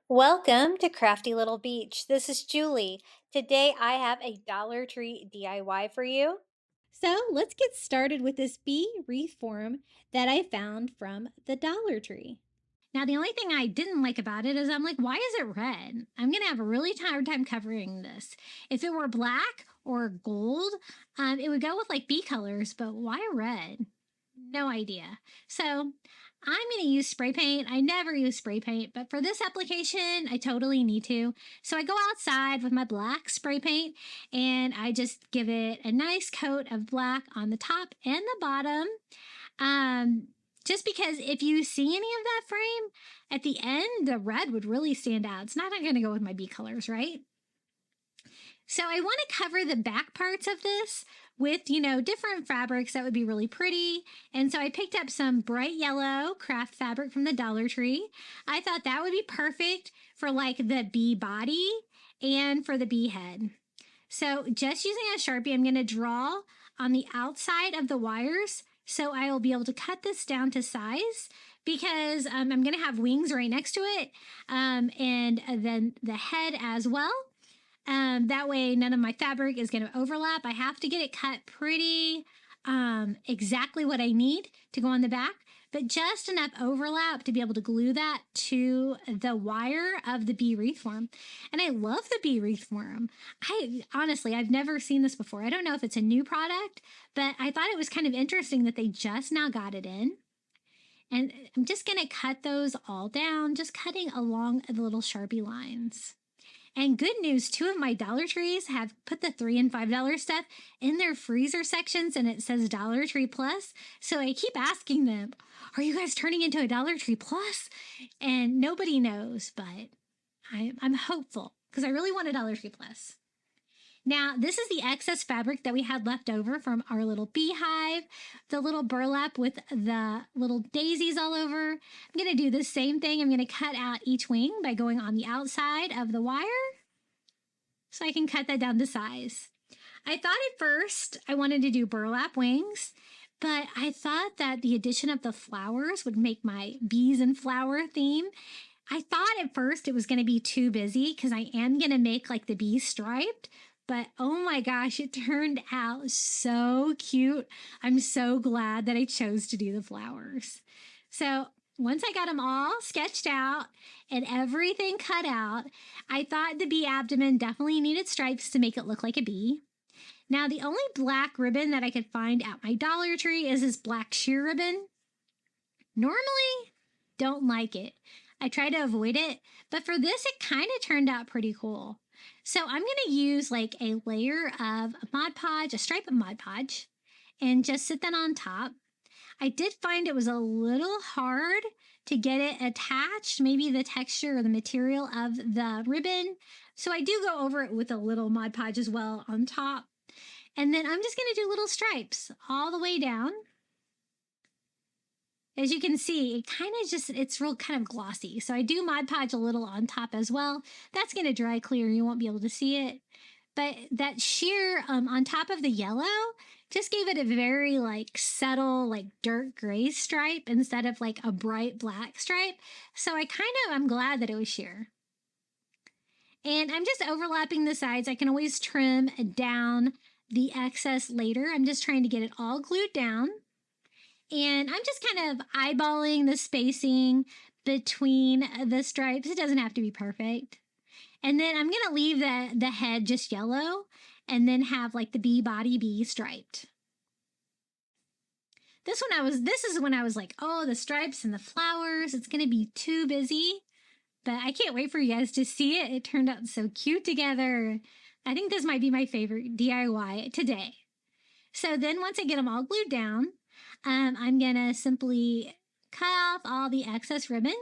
Welcome to Crafty Little Beach. This is Julie. Today I have a Dollar Tree DIY for you. So let's get started with this bee wreath form that I found from the Dollar Tree. Now, the only thing I didn't like about it is I'm like, why is it red? I'm going to have a really hard time covering this. If it were black or gold, it would go with like bee colors, but why red? No idea. So I'm going to use spray paint. I never use spray paint, but for this application, I totally need to. So I go outside with my black spray paint and I just give it a nice coat of black on the top and the bottom. Um, just because if you see any of that frame, at the end, the red would really stand out. It's not going to go with my bee colors, right? So I want to cover the back parts of this with, different fabrics that would be really pretty. And so I picked up some bright yellow craft fabric from the Dollar Tree. I thought that would be perfect for like the bee body and for the bee head. So just using a Sharpie, I'm going to draw on the outside of the wires. So I will be able to cut this down to size because I'm going to have wings right next to it, and then the head as well. That way none of my fabric is going to overlap. I have to get it cut pretty exactly what I need to go on the back, but just enough overlap to be able to glue that to the wire of the bee wreath form. And I love the bee wreath form. I've never seen this before. I don't know if it's a new product, but I thought it was kind of interesting that they just now got it in. And I'm just going to cut those all down, just cutting along the little Sharpie lines. And good news, two of my Dollar Trees have put the $3 and $5 stuff in their freezer sections, and it says Dollar Tree Plus. So I keep asking them, are you guys turning into a Dollar Tree Plus? And nobody knows, but I'm hopeful because I really want a Dollar Tree Plus. Now, this is the excess fabric that we had left over from our little beehive, the little burlap with the little daisies all over. I'm going to do the same thing. I'm going to cut out each wing by going on the outside of the wire so I can cut that down to size. I thought at first I wanted to do burlap wings, but I thought that the addition of the flowers would make my bees and flower theme. I thought at first it was going to be too busy because I am going to make like the bee striped, but oh my gosh, it turned out so cute. I'm so glad that I chose to do the flowers. So once I got them all sketched out and everything cut out, I thought the bee abdomen definitely needed stripes to make it look like a bee. Now, the only black ribbon that I could find at my Dollar Tree is this black sheer ribbon. Normally, don't like it. I try to avoid it, but for this, it kind of turned out pretty cool. So I'm going to use like a layer of Mod Podge, a stripe of Mod Podge, and just sit that on top. I did find it was a little hard to get it attached, maybe the texture or the material of the ribbon. So I do go over it with a little Mod Podge as well on top. And then I'm just going to do little stripes all the way down. As you can see, it kind of it's real kind of glossy. So I do Mod Podge a little on top as well. That's going to dry clear. You won't be able to see it. But that sheer on top of the yellow just gave it a very like subtle, like dirt gray stripe instead of like a bright black stripe. So I'm glad that it was sheer. And I'm just overlapping the sides. I can always trim down the excess later. I'm just trying to get it all glued down. And I'm just kind of eyeballing the spacing between the stripes. It doesn't have to be perfect. And then I'm going to leave the head just yellow and then have like the bee body be striped. This is when I was like, oh, the stripes and the flowers, it's going to be too busy. But I can't wait for you guys to see it. It turned out so cute together. I think this might be my favorite DIY today. So then once I get them all glued down, I'm going to simply cut off all the excess ribbon,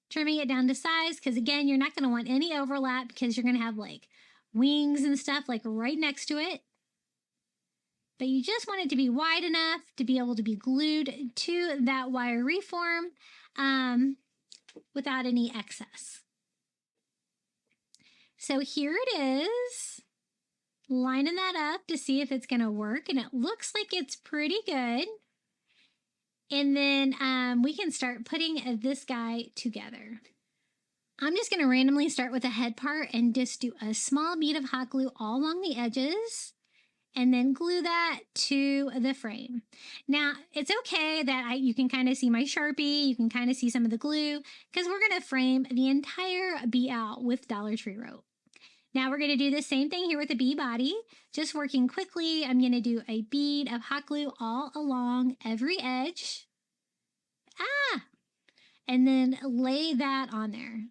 trimming it down to size, because again, you're not going to want any overlap because you're going to have like wings and stuff like right next to it. But you just want it to be wide enough to be able to be glued to that wire reform without any excess. So here it is, lining that up to see if it's going to work, and it looks like it's pretty good. And then we can start putting this guy together. I'm just going to randomly start with the head part and just do a small bead of hot glue all along the edges and then glue that to the frame. Now, it's okay that you can kind of see my Sharpie, you can kind of see some of the glue, because we're going to frame the entire bee out with Dollar Tree rope. Now we're going to do the same thing here with the bee body, just working quickly. I'm going to do a bead of hot glue all along every edge. And then lay that on there.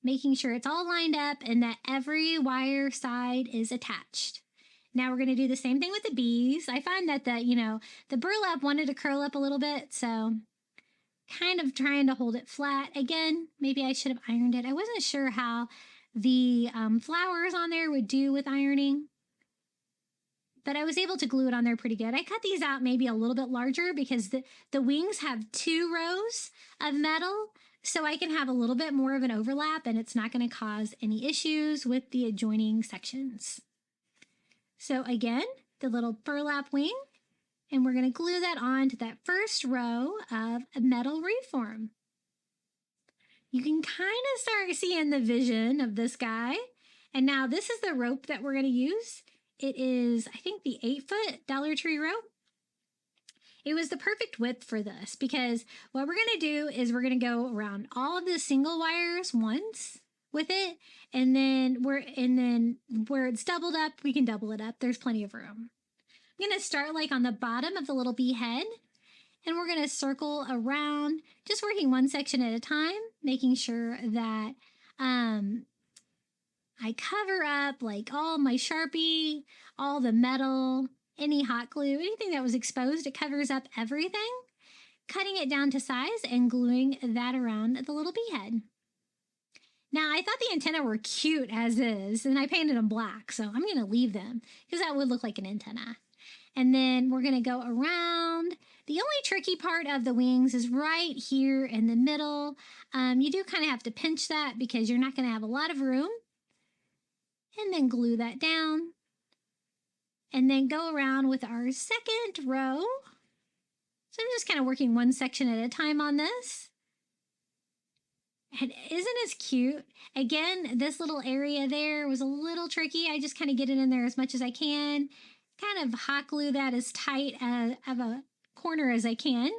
Making sure it's all lined up and that every wire side is attached. Now we're going to do the same thing with the bees. I find that the burlap wanted to curl up a little bit, so kind of trying to hold it flat. Again, maybe I should have ironed it. I wasn't sure how the flowers on there would do with ironing, but I was able to glue it on there pretty good. I cut these out maybe a little bit larger because the wings have 2 rows of metal, so I can have a little bit more of an overlap and it's not going to cause any issues with the adjoining sections. So again, the little burlap wing, and we're going to glue that on to that first row of metal wreath form. You can kind of start seeing the vision of this guy. And now this is the rope that we're going to use. It is, I think, the 8-foot Dollar Tree rope. It was the perfect width for this because what we're going to do is we're going to go around all of the single wires once with it, and then where it's doubled up, we can double it up. There's plenty of room. I'm going to start like on the bottom of the little bee head, and we're going to circle around, just working one section at a time, making sure that I cover up like all my Sharpie, all the metal, any hot glue, anything that was exposed. It covers up everything, cutting it down to size and gluing that around the little bee head. Now, I thought the antennae were cute as is, and I painted them black, so I'm going to leave them because that would look like an antenna. And then we're going to go around. The only tricky part of the wings is right here in the middle. You do kind of have to pinch that because you're not going to have a lot of room. And then glue that down. And then go around with our second row. So I'm just kind of working one section at a time on this. And isn't this cute? Again, this little area there was a little tricky. I just kind of get it in there as much as I can. Kind of hot glue that as tight of a corner as I can.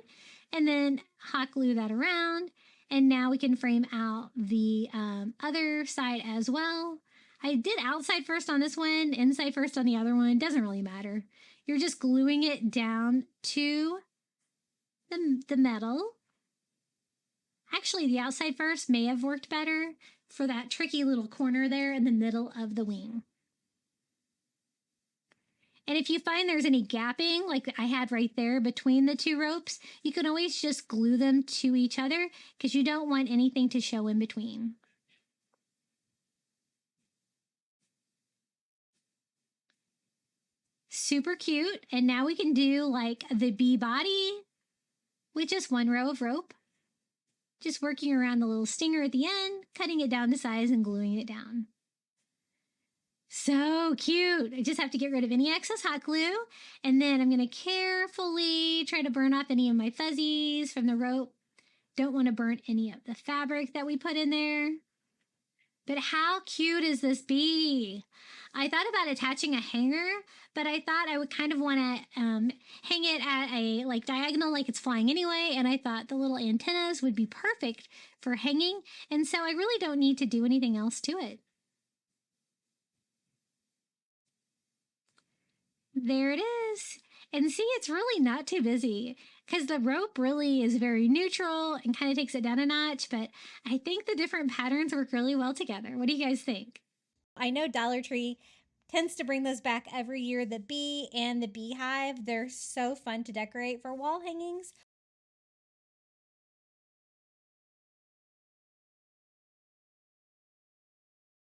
And then hot glue that around. And now we can frame out the other side as well. I did outside first on this one, inside first on the other one. Doesn't really matter. You're just gluing it down to the metal. Actually, the outside first may have worked better for that tricky little corner there in the middle of the wing. And if you find there's any gapping, like I had right there between the 2 ropes, you can always just glue them to each other because you don't want anything to show in between. Super cute. And now we can do like the bee body with just 1 row of rope. Just working around the little stinger at the end, cutting it down to size and gluing it down. So cute. I just have to get rid of any excess hot glue. And then I'm going to carefully try to burn off any of my fuzzies from the rope. Don't want to burn any of the fabric that we put in there. But how cute is this bee? I thought about attaching a hanger, but I thought I would kind of want to hang it at a like diagonal like it's flying anyway, and I thought the little antennas would be perfect for hanging, and so I really don't need to do anything else to it. There it is. And see, it's really not too busy because the rope really is very neutral and kind of takes it down a notch, but I think the different patterns work really well together. What do you guys think? I know Dollar Tree tends to bring those back every year. The bee and the beehive, they're so fun to decorate for wall hangings